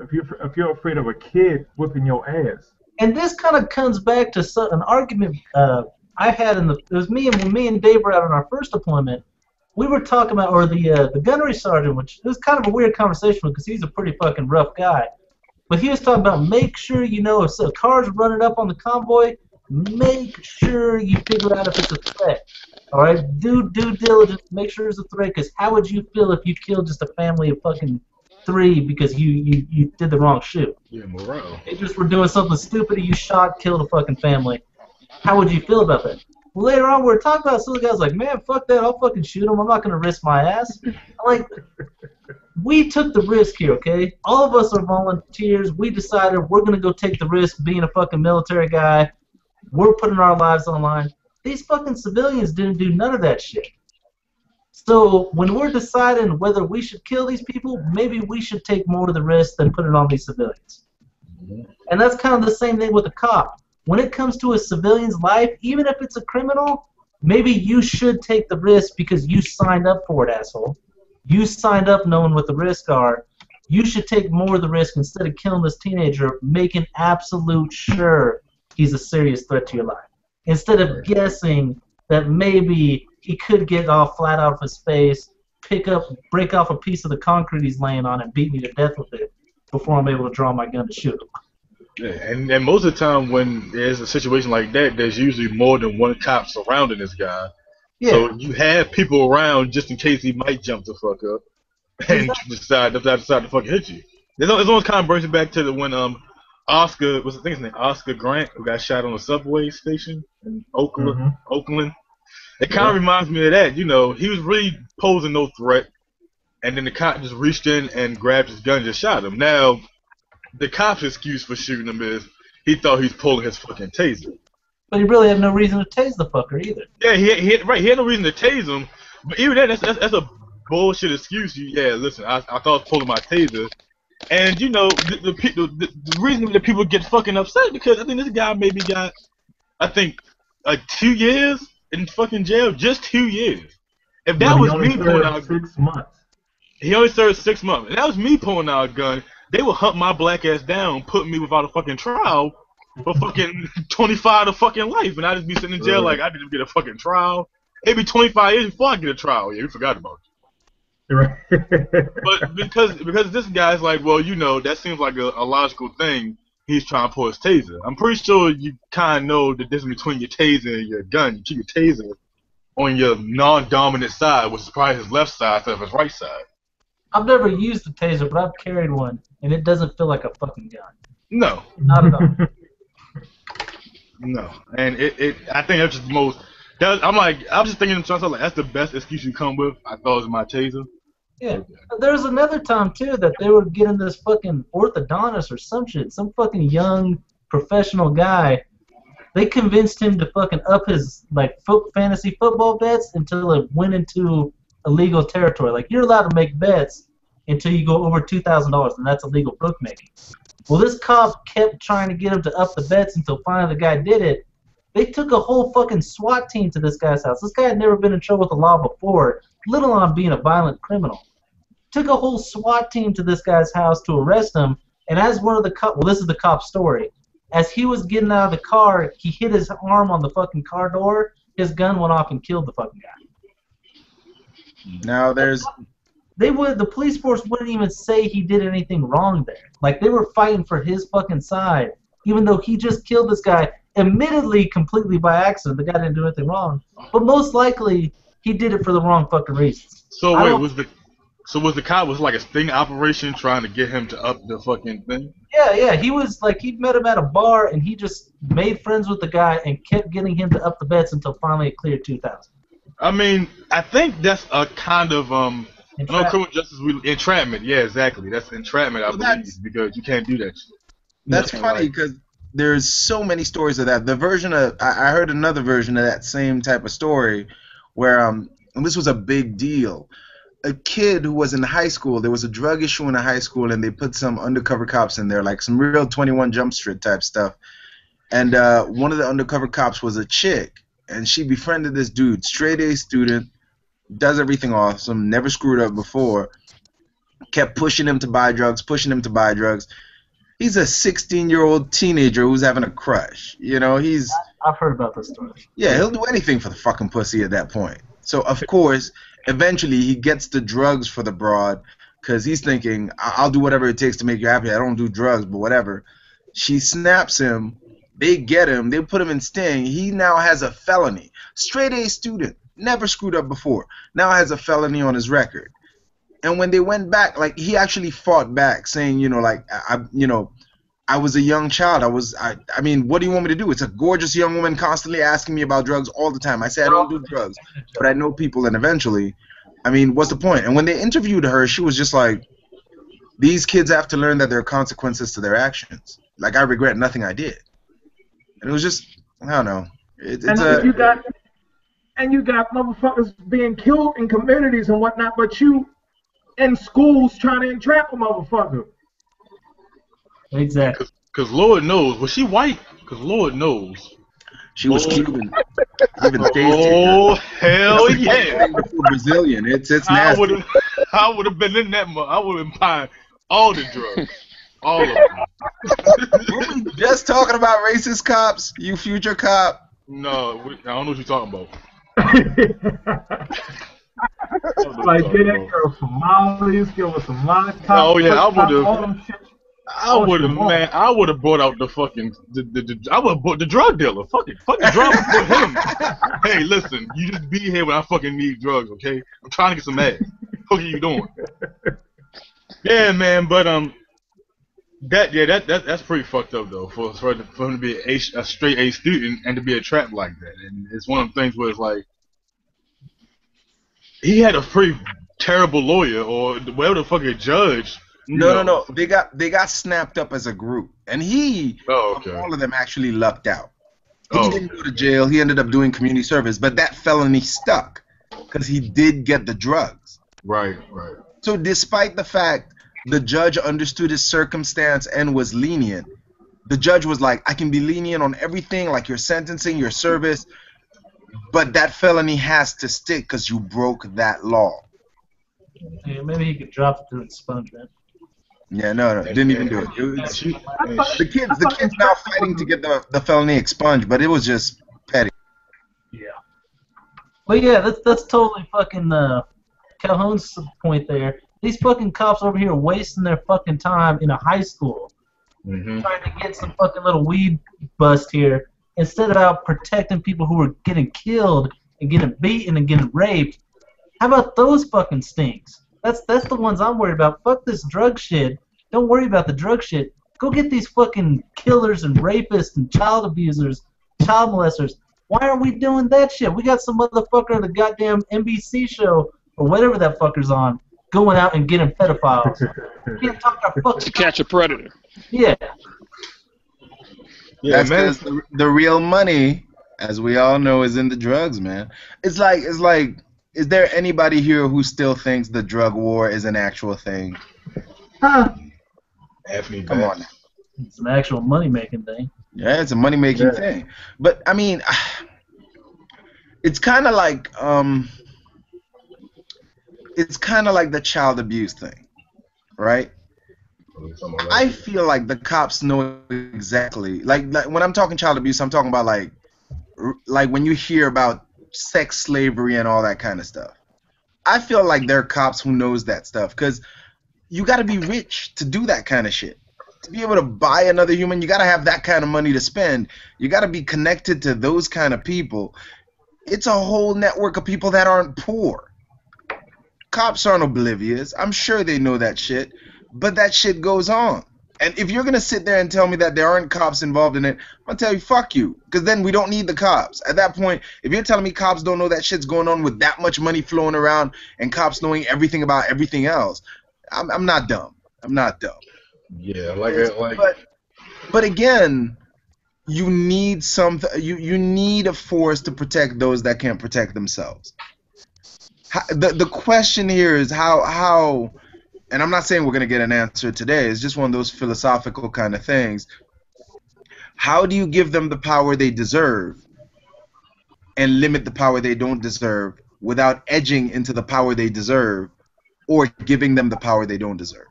if you're afraid of a kid whipping your ass. And this kind of comes back to an argument I had it was me and Dave were out on our first deployment. We were talking about, or the gunnery sergeant, which it was kind of a weird conversation because he's a pretty fucking rough guy. But he was talking about make sure if a car's running up on the convoy, make sure you figure out if it's a threat. All right, do due diligence, make sure it's a threat. Because how would you feel if you killed just a family of fucking 3 because you did the wrong shoot? Yeah, morale. They just were doing something stupid and you shot, killed a fucking family. How would you feel about that? Well, later on, we were talking about some of the guys like, man, fuck that, I'll fucking shoot him. I'm not gonna risk my ass. I'm like, we took the risk here, okay? All of us are volunteers. We decided we're going to go take the risk being a fucking military guy. We're putting our lives on the line. These fucking civilians didn't do none of that shit. So when we're deciding whether we should kill these people, maybe we should take more of the risk than put it on these civilians. And that's kind of the same thing with a cop. When it comes to a civilian's life, even if it's a criminal, maybe you should take the risk because you signed up for it, asshole. You signed up knowing what the risks are. You should take more of the risk instead of killing this teenager, making absolute sure he's a serious threat to your life. Instead of guessing that maybe he could get all flat out of his face, break off a piece of the concrete he's laying on, and beat me to death with it before I'm able to draw my gun to shoot him. Yeah, and most of the time when there's a situation like that, there's usually more than one cop surrounding this guy. Yeah. So you have people around just in case he might jump the fuck up and decide to fucking hit you. It almost kind of brings it back to the when Oscar, what's the thing's name? Oscar Grant, who got shot on a subway station in Oakland. It kind of reminds me of that. You know, he was really posing no threat, and then the cop just reached in and grabbed his gun and just shot him. Now, the cop's excuse for shooting him is he thought he was pulling his fucking taser. But he really had no reason to tase the fucker either. Yeah, he had no reason to tase him. But even then, that's a bullshit excuse. Listen, I thought I was pulling my taser. And, you know, the reason that people get fucking upset because I think this guy maybe got, 2 years in fucking jail. Just 2 years. If that was me pulling out 6 months. He only served 6 months. If that was me pulling out a gun, they would hunt my black ass down, put me without a fucking trial for fucking 25 to fucking life. And I'd just be sitting in jail like I didn't get a fucking trial. It'd be 25 years before I get a trial. Yeah, we forgot about you. Right. But because this guy's like, well, you know, that seems like a logical thing. He's trying to pull his taser. I'm pretty sure you kind of know the difference between your taser and your gun. You keep your taser on your non-dominant side, which is probably his left side instead of his right side. I've never used a taser, but I've carried one, and it doesn't feel like a fucking gun. No. Not at all. No. And I think that's just the most. I'm just thinking to myself, like, that's the best excuse you come with. I thought it was my taser. Yeah. There's another time, too, that they were getting this fucking orthodontist or some shit, some fucking young professional guy. They convinced him to fucking up his, like, fantasy football bets until it went into illegal territory. Like, you're allowed to make bets until you go over $2,000, and that's illegal bookmaking. Well, this cop kept trying to get him to up the bets until finally the guy did it. They took a whole fucking SWAT team to this guy's house. This guy had never been in trouble with the law before, let alone being a violent criminal. Took a whole SWAT team to this guy's house to arrest him, and as one of the cops, well, this is the cop's story. As he was getting out of the car, he hit his arm on the fucking car door. His gun went off and killed the fucking guy. Now the police force wouldn't even say he did anything wrong there. Like, they were fighting for his fucking side, even though he just killed this guy, admittedly completely by accident. The guy didn't do anything wrong, but most likely he did it for the wrong fucking reasons. So wait, was the cop like a sting operation trying to get him to up the fucking thing? Yeah. He was like, he met him at a bar and he just made friends with the guy and kept getting him to up the bets until finally it cleared 2,000. I mean, I think that's a kind of criminal justice entrapment. Yeah, exactly. That's entrapment, I believe, because you can't do that shit. That's funny because there's so many stories of that. The version of I heard another version of that same type of story where and this was a big deal. A kid who was in high school, there was a drug issue in a high school, and they put some undercover cops in there, like some real 21 Jump Street type stuff. And one of the undercover cops was a chick, and she befriended this dude, straight A student, does everything awesome, never screwed up before, kept pushing him to buy drugs. He's a 16-year-old teenager who's having a crush. You know, I've heard about this story. Yeah, he'll do anything for the fucking pussy at that point. So, of course, eventually he gets the drugs for the broad because he's thinking, I'll do whatever it takes to make you happy. I don't do drugs, but whatever. She snaps him. They get him. They put him in sting. He now has a felony. Straight A student. Never screwed up before. Now has a felony on his record. And when they went back, like, he actually fought back saying, I was a young child. I mean, what do you want me to do? It's a gorgeous young woman constantly asking me about drugs all the time. I say I don't do drugs, but I know people, and eventually, I mean, what's the point? And when they interviewed her, she was just like, these kids have to learn that there are consequences to their actions. Like, I regret nothing I did. And it was just, I don't know. You got motherfuckers being killed in communities and whatnot, but you in schools trying to entrap a motherfucker. Exactly. Because Lord knows, was she white? Because Lord knows. She was Cuban. Even oh, hell yeah. Brazilian. It's nasty. I would have been in that mug. I would have been buying all the drugs. All of them. Were we just talking about racist cops? You future cop? No, I don't know what you're talking about. Like get that girl some mollies, give her some lollipops, Oh yeah, I would have. all them shit. I would have, man. I would have brought out the fucking. I would have brought the drug dealer. Fuck the drug. Put him. Hey, listen. You just be here when I fucking need drugs, okay? I'm trying to get some ass. What are you doing? Yeah, man. But that's pretty fucked up though. For him to be a straight A student and to be a trap like that, and it's one of the things where it's like he had a pretty terrible lawyer or whatever the fucking judge. No. They got snapped up as a group, and all of them actually lucked out. He didn't go to jail. He ended up doing community service, but that felony stuck because he did get the drugs. Right. So despite the fact the judge understood his circumstance and was lenient, the judge was like, I can be lenient on everything, like your sentencing, your service, but that felony has to stick because you broke that law. Yeah, maybe he could drop it through expungement. Yeah, no, didn't even do it. The kids now fighting to get the felony expunged, but it was just petty. Yeah. But yeah, that's totally fucking Calhoun's point there. These fucking cops over here wasting their fucking time in a high school trying to get some fucking little weed bust here instead of out protecting people who are getting killed and getting beaten and getting raped. How about those fucking stinks? That's the ones I'm worried about. Fuck this drug shit. Don't worry about the drug shit. Go get these fucking killers and rapists and child abusers, child molesters. Why are we doing that shit? We got some motherfucker on the goddamn NBC show or whatever that fucker's on going out and getting pedophiles. We can't talk our fucking To catch a predator. Yeah. That's because the real money, as we all know, is in the drugs, man. It's like, is there anybody here who still thinks the drug war is an actual thing? Anthony, come on now. It's an actual money-making thing. Yeah, it's a money-making thing. But, I mean, it's kind of like the child abuse thing, right? I feel like the cops know exactly. Like when I'm talking child abuse, I'm talking about like when you hear about sex slavery and all that kind of stuff. I feel like there are cops who knows that stuff because you got to be rich to do that kind of shit. To be able to buy another human, you got to have that kind of money to spend. You got to be connected to those kind of people. It's a whole network of people that aren't poor. Cops aren't oblivious. I'm sure they know that shit, but that shit goes on. And if you're going to sit there and tell me that there aren't cops involved in it, I'm going to tell you, fuck you, because then we don't need the cops. At that point, if you're telling me cops don't know that shit's going on with that much money flowing around and cops knowing everything about everything else, I'm not dumb. I'm not dumb. Yeah, but again, you need you need a force to protect those that can't protect themselves. The question here is how, and I'm not saying we're going to get an answer today. It's just one of those philosophical kind of things. How do you give them the power they deserve and limit the power they don't deserve without edging into the power they deserve or giving them the power they don't deserve?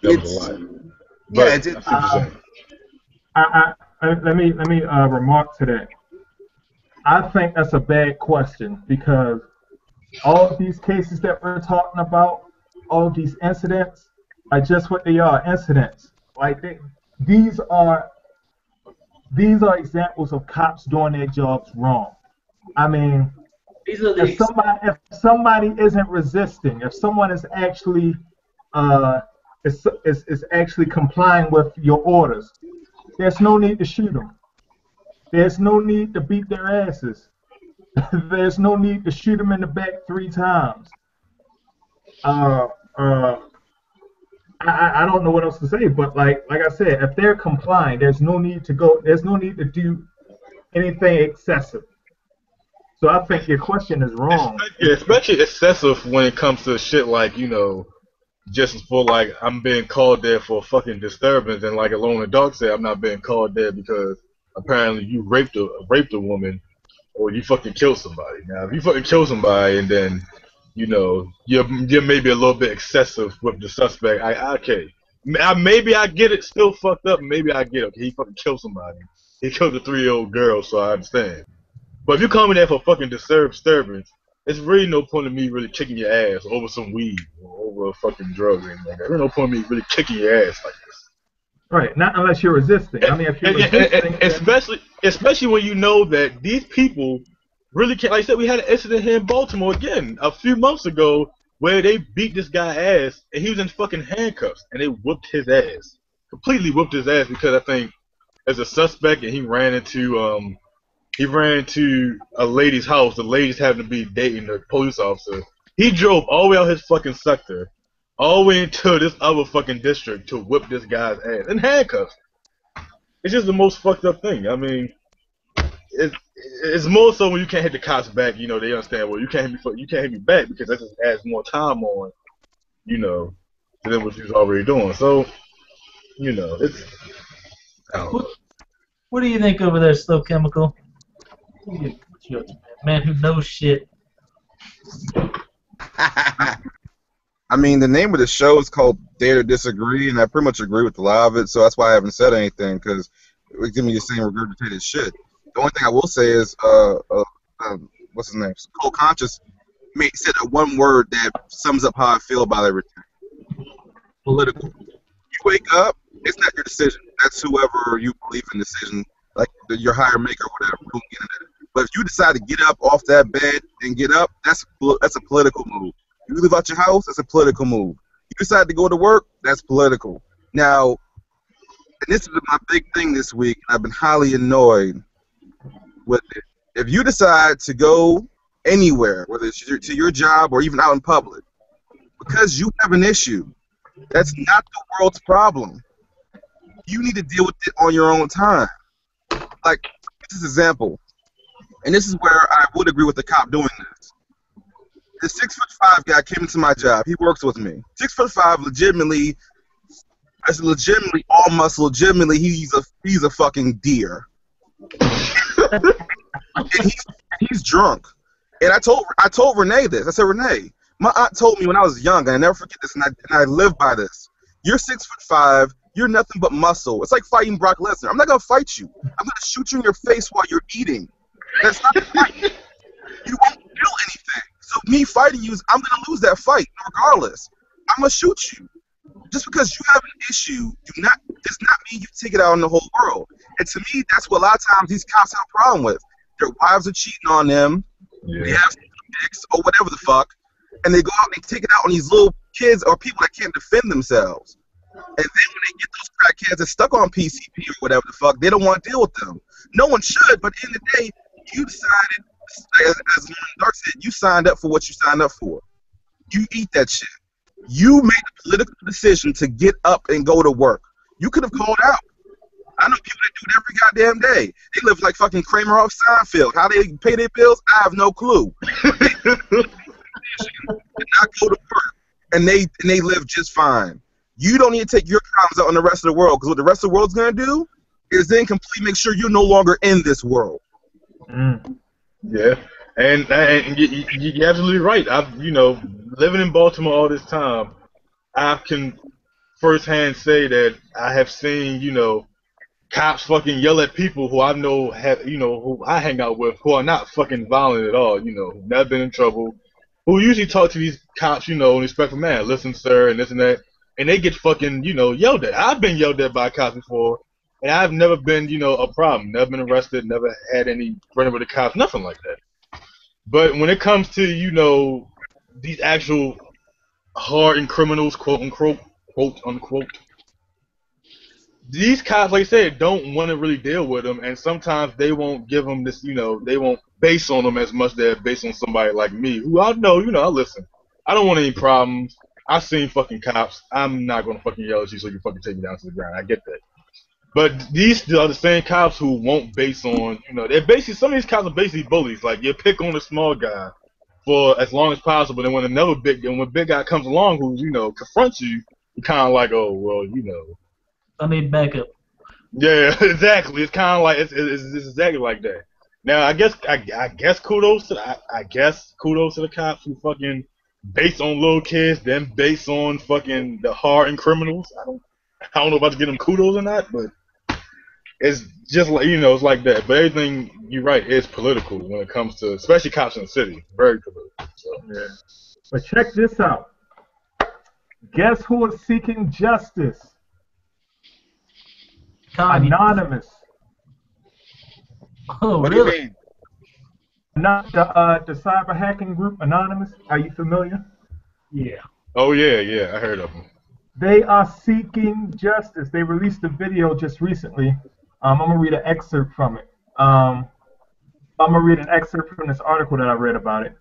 That was a lot. But, let me remark to that. I think that's a bad question because all of these cases that we're talking about, all of these incidents, are just what they are, incidents. Like these are examples of cops doing their jobs wrong. I mean, if somebody isn't resisting, if someone is actually is actually complying with your orders, there's no need to shoot them. There's no need to beat their asses. There's no need to shoot them in the back 3 times. I don't know what else to say, but like I said, if they're complying, there's no need to do anything excessive. So I think your question is wrong. Yeah, especially excessive when it comes to shit like, just for like I'm being called there for fucking disturbance, and like Alone in the Dark said, I'm not being called there because apparently you raped a woman or you fucking killed somebody. Now if you fucking kill somebody and then you're maybe a little bit excessive with the suspect, maybe I get it, still fucked up, maybe I get it. Okay, he fucking killed somebody. He killed a 3-year-old girl, so I understand. But if you come in there for fucking disturbance, it's really no point in me really kicking your ass over some weed or over fucking drugs or anything like that. There's no point in me really kicking your ass like this. Right, not unless you're resisting. I mean, if you're resisting, especially when you know that these people really can't. Like I said, we had an incident here in Baltimore again a few months ago where they beat this guy ass and he was in fucking handcuffs and they whooped his ass, completely whooped his ass because I think as a suspect and he ran into a lady's house. The lady's having to be dating the police officer. He drove all the way out his fucking sector, all the way into this other fucking district to whip this guy's ass in handcuffs. It's just the most fucked up thing. I mean, it's more so when you can't hit the cops back. You know, they understand. Well, you can't hit me back because that just adds more time on, you know, than what you was already doing. So, you know, it's. I don't know. What do you think over there, Slow Chemical? Man who knows shit. I mean, the name of the show is called Dare to Disagree, and I pretty much agree with a lot of it, so that's why I haven't said anything, because it would give me the same regurgitated shit. The only thing I will say is, what's his name? Cole Conscious said one word that sums up how I feel about everything. Political. You wake up, it's not your decision. That's whoever you believe in decision, like your higher maker or whatever. We don't get into that. But if you decide to get up off that bed and get up, that's a political move. You leave out your house, that's a political move. You decide to go to work, that's political. Now, and this is my big thing this week, I've been highly annoyed with it. If you decide to go anywhere, whether it's to your job or even out in public, because you have an issue, that's not the world's problem. You need to deal with it on your own time. Like, this example, and this is where I would agree with the cop doing this. The 6'5" guy came into my job. He works with me. 6'5", legitimately all muscle. Legitimately, he's a fucking deer. And he's drunk. And I told Renee this. I said, Renee, my aunt told me when I was young, and I never forget this, and I live by this. You're 6'5". You're nothing but muscle. It's like fighting Brock Lesnar. I'm not gonna fight you. I'm gonna shoot you in your face while you're eating. That's not a fight. You won't feel anything. So me fighting you, I'm gonna lose that fight regardless. I'm gonna shoot you. Just because you have an issue, does not mean you take it out on the whole world. And to me, that's what a lot of times these cops have a problem with. Their wives are cheating on them. Yeah. They have dicks or whatever the fuck, and they go out and they take it out on these little kids or people that can't defend themselves. And then when they get those crackheads that stuck on PCP or whatever the fuck, they don't want to deal with them. No one should, but in the day, you decided, as Dark said, you signed up for what you signed up for. You eat that shit. You made a political decision to get up and go to work. You could have called out. I know people that do it every goddamn day. They live like fucking Kramer off Seinfeld. How they pay their bills, I have no clue. They not go to work, and they live just fine. You don't need to take your problems out on the rest of the world, because what the rest of the world's going to do is then completely make sure you're no longer in this world. Yeah, and you're absolutely right. I've, living in Baltimore all this time, I can firsthand say that I have seen, cops fucking yell at people who I know who I hang out with, who are not fucking violent at all, never been in trouble, who usually talk to these cops, in a respectful manner, listen, sir, and this and that. And they get fucking, yelled at. I've been yelled at by cops before, and I've never been, a problem. Never been arrested, never had any running with the cops, nothing like that. But when it comes to, these actual hardened criminals, quote unquote, these cops, like I said, don't want to really deal with them, and sometimes they won't give them this, they won't base on them as much as they're based on somebody like me, who I know, I listen. I don't want any problems. I've seen fucking cops. I'm not gonna fucking yell at you so you fucking take me down to the ground. I get that. But these are the same cops who won't base on, they're basically, some of these cops are basically bullies. Like, you pick on the small guy for as long as possible, and when when a big guy comes along who, confronts you, you're kind of like, oh, well, I need backup. Yeah, exactly. It's kind of like, it's exactly like that. Now, I guess kudos to the cops who fucking based on little kids, then based on fucking the hardened criminals. I don't know if I should give them kudos or not, but it's just like it's like that. But everything you're right is political when it comes to, especially cops in the city, very political. So. Yeah. But check this out. Guess who is seeking justice? Kanye. Anonymous. Oh, What really? do you mean? Not the cyber hacking group Anonymous. Are you familiar? Yeah. Oh yeah, I heard of them. They are seeking justice. They released a video just recently. I'm gonna read an excerpt from it. I'm gonna read an excerpt from this article that I read about it.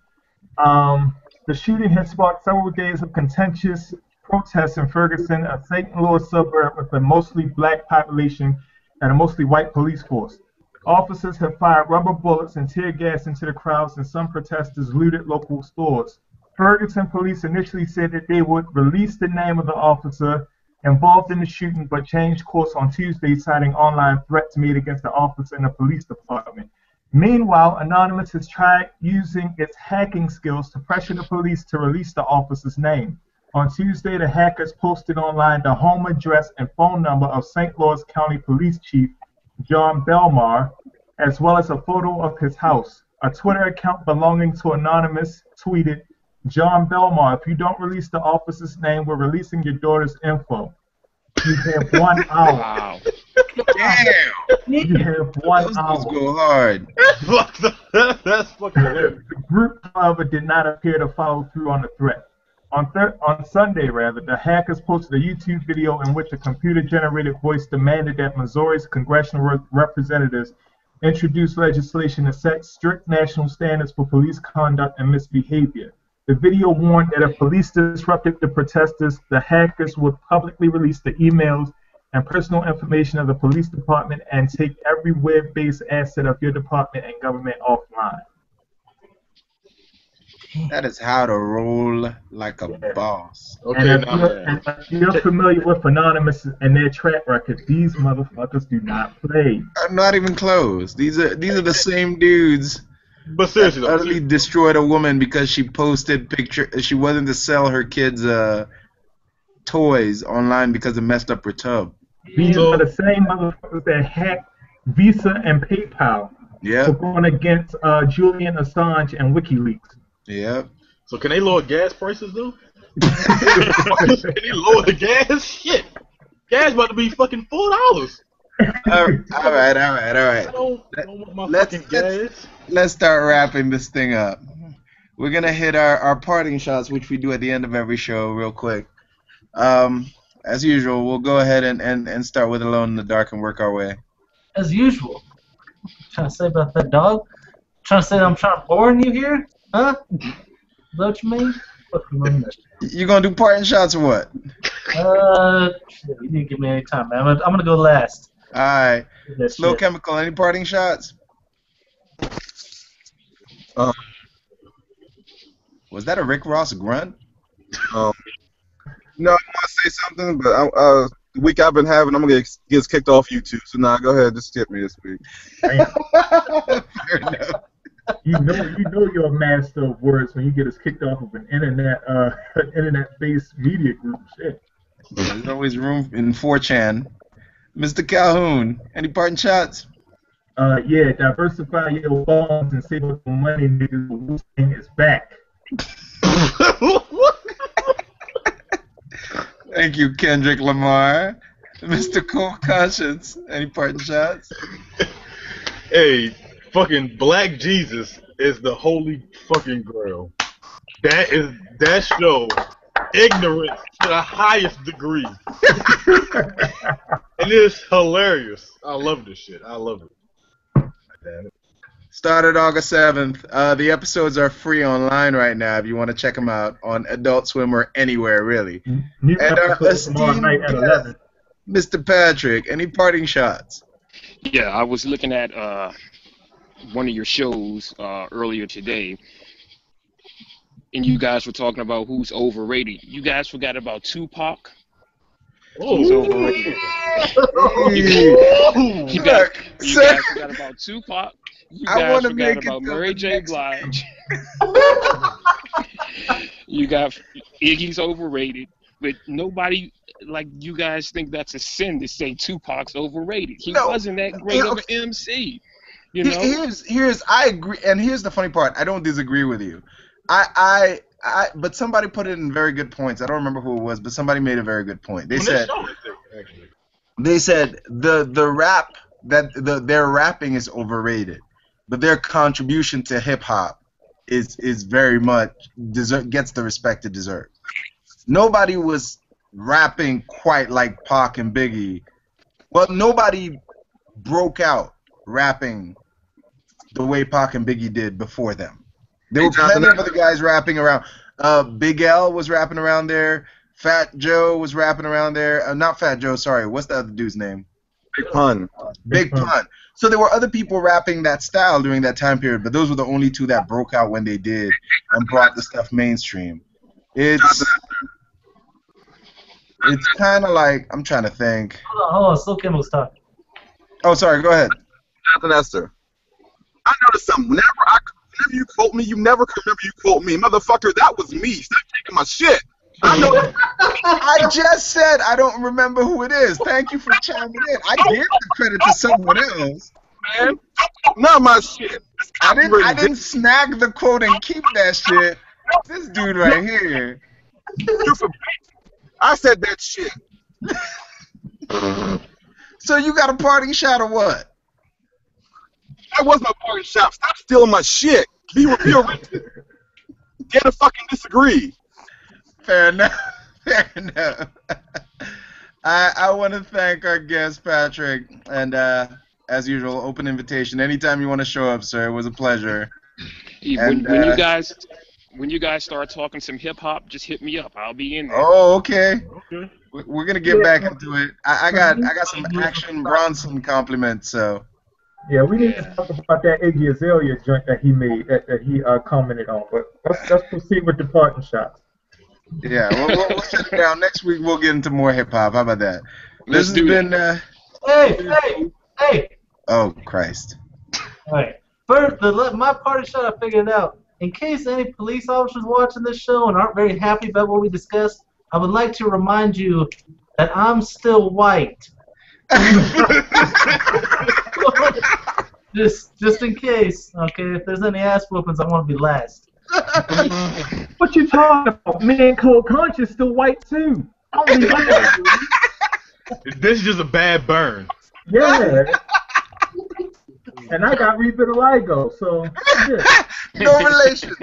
The shooting has sparked several days of contentious protests in Ferguson, a St. Louis suburb with a mostly black population and a mostly white police force. Officers have fired rubber bullets and tear gas into the crowds, and some protesters looted local stores. Ferguson police initially said that they would release the name of the officer involved in the shooting, but changed course on Tuesday, citing online threats made against the officer in the police department. Meanwhile, Anonymous has tried using its hacking skills to pressure the police to release the officer's name. On Tuesday, the hackers posted online the home address and phone number of St. Louis County Police Chief John Belmar, as well as a photo of his house. A Twitter account belonging to Anonymous tweeted, "John Belmar, if you don't release the officer's name, we're releasing your daughter's info. You have 1 hour." Wow. Damn. You have 1 Those hour. go hard. That's fucking hilarious. The group, however, did not appear to follow through on the threat. On Sunday, the hackers posted a YouTube video in which a computer-generated voice demanded that Missouri's congressional representatives introduce legislation to set strict national standards for police conduct and misbehavior. The video warned that if police disrupted the protesters, the hackers would publicly release the emails and personal information of the police department and take every web-based asset of your department and government offline. That is how to roll like a boss. Okay, And now if you're familiar with Anonymous and their track record, these motherfuckers do not play. Not even close. These are the same dudes but seriously that though, utterly destroyed a woman because she posted picture. She wasn't to sell her kids toys online because it messed up her tub. These are the same motherfuckers that hacked Visa and PayPal for Yep. going against Julian Assange and WikiLeaks. Yep. so can they lower gas prices though? Can they lower the gas? Shit, gas about to be fucking $4. All right. I don't want my Let's- fucking gas. Let's start wrapping this thing up. We're gonna hit our parting shots, which we do at the end of every show, real quick. As usual, we'll go ahead and start with Alone in the Dark and work our way. As usual. What you trying to say about that dog? Trying to say that I'm trying to warn you here? Huh? Is that what you mean? Fucking wrong that. You gonna do parting shots or what? Shit, you didn't give me any time, man. I'm gonna go last. All right. That Slow shit. Chemical, any parting shots? Was that a Rick Ross grunt? No, I want to say something, but the week I've been having, I'm gonna get kicked off YouTube. So now, go ahead, just skip me this week. Fair enough. You know you're a master of words when you get us kicked off of an internet-based media group. Shit. There's always room in 4chan. Mr. Calhoun, any parting shots? Yeah, diversify your bonds and save up some money, niggas. The Wu-Tang is back. Thank you, Kendrick Lamar. Mr. Cool Conscience, any parting shots? Hey, fucking Black Jesus is the holy fucking grail. That show ignorance to the highest degree. And it's hilarious. I love this shit. I love it. Damn it. Started August 7th. The episodes are free online right now if you want to check them out on Adult Swim or anywhere, really. New And our episode tomorrow esteemed night at 11. Mr. Patrick, any parting shots? Yeah, I was looking at one of your shows earlier today, and you guys were talking about who's overrated. You guys forgot about Tupac. He's overrated. You guys forgot about Tupac. You I guys wanna forgot make it about till Mary the J. next Blige. You got Iggy's overrated, but nobody like you guys think that's a sin to say Tupac's overrated. He No. wasn't that great of an MC. You He- know? here's I agree, and here's the funny part. I don't disagree with you. But somebody put it in very good points. I don't remember who it was, but somebody made a very good point. They On this said show, actually. the rap that their rapping is overrated, but their contribution to hip hop is very much gets the respect it deserves. Nobody was rapping quite like Pac and Biggie. Well, nobody broke out rapping the way Pac and Biggie did before them. There were plenty of other guys rapping around. Big L was rapping around there. Fat Joe was rapping around there. Not Fat Joe, sorry. What's the other dude's name? Big Pun. Big Pun. So there were other people rapping that style during that time period, but those were the only two that broke out when they did and brought the stuff mainstream. It's kind of like, I'm trying to think. Hold on. Slow Kim was talking. Oh, sorry. Go ahead. Jonathan Esther. I noticed something. Whenever you quote me, you never can remember you quote me. Motherfucker, that was me. Stop taking my shit. I know. I just said I don't remember who it is. Thank you for chiming in. I gave the credit to someone else. Man, none of my shit. I didn't snag the quote and keep that shit. This dude right here. I said that shit. So you got a parting shot or what? That was my party shop. Stop stealing my shit. Be original. Get a fucking disagree. Fair enough. Fair enough. I want to thank our guest, Patrick, and as usual, open invitation. Anytime you want to show up, sir. It was a pleasure. When you guys start talking some hip hop, just hit me up. I'll be in there. Oh, okay. Okay. We're gonna get back into it. I got some Action Bronson compliments, so. Yeah, we need to talk about that Iggy Azalea joint that he made, that he commented on. But let's proceed with the parting shots. Yeah, we'll shut it down. Next week we'll get into more hip hop. How about that? Let's do it. Hey! Oh Christ! All right. First, my party shot, I figured it out. In case any police officers watching this show and aren't very happy about what we discussed, I would like to remind you that I'm still white. just in case, okay? If there's any ass whoopings, I want to be last. What you talking about? Man, Cold Conscious still white too. Only white. This is just a bad burn. Yeah. And I got revitiligo, so yeah. No relation.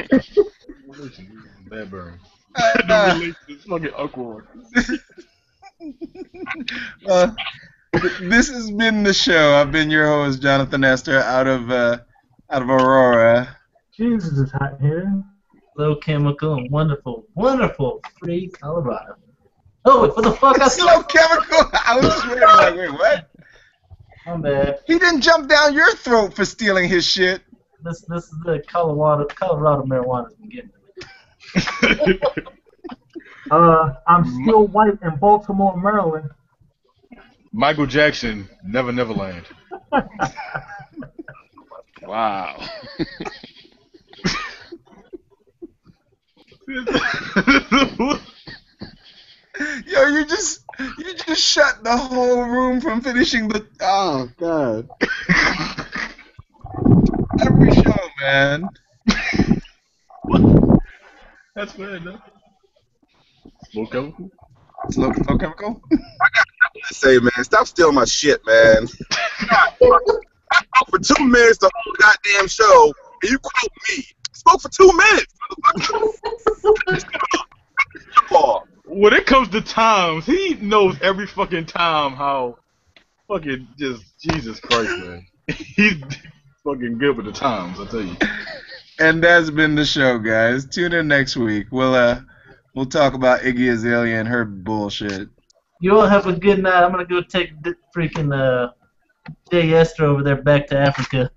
Bad burn. It's fucking awkward. This has been the show. I've been your host, Jonathan Esther, out of Aurora. Jesus is hot here. Low chemical and wonderful, wonderful free Colorado. Oh, wait, what the fuck? I Slow chemical. I was just wait, what? I'm bad. He didn't jump down your throat for stealing his shit. This is the Colorado marijuana's been getting me. I'm still white in Baltimore, Maryland. Michael Jackson, Never Neverland. Wow. Yo, you just shut the whole room from finishing the. Oh God. Every show, man. That's fair enough. Slow chemical? Slow chemical? Say, man, stop stealing my shit, man. I spoke for 2 minutes the whole goddamn show, and you quote me. Spoke for 2 minutes, motherfucker. When it comes to times, he knows every fucking time how fucking just Jesus Christ, man. He's fucking good with the times, I tell you. And that's been the show, guys. Tune in next week. We'll talk about Iggy Azalea and her bullshit. You all have a good night. I'm gonna go take freaking Jay Esther over there back to Africa.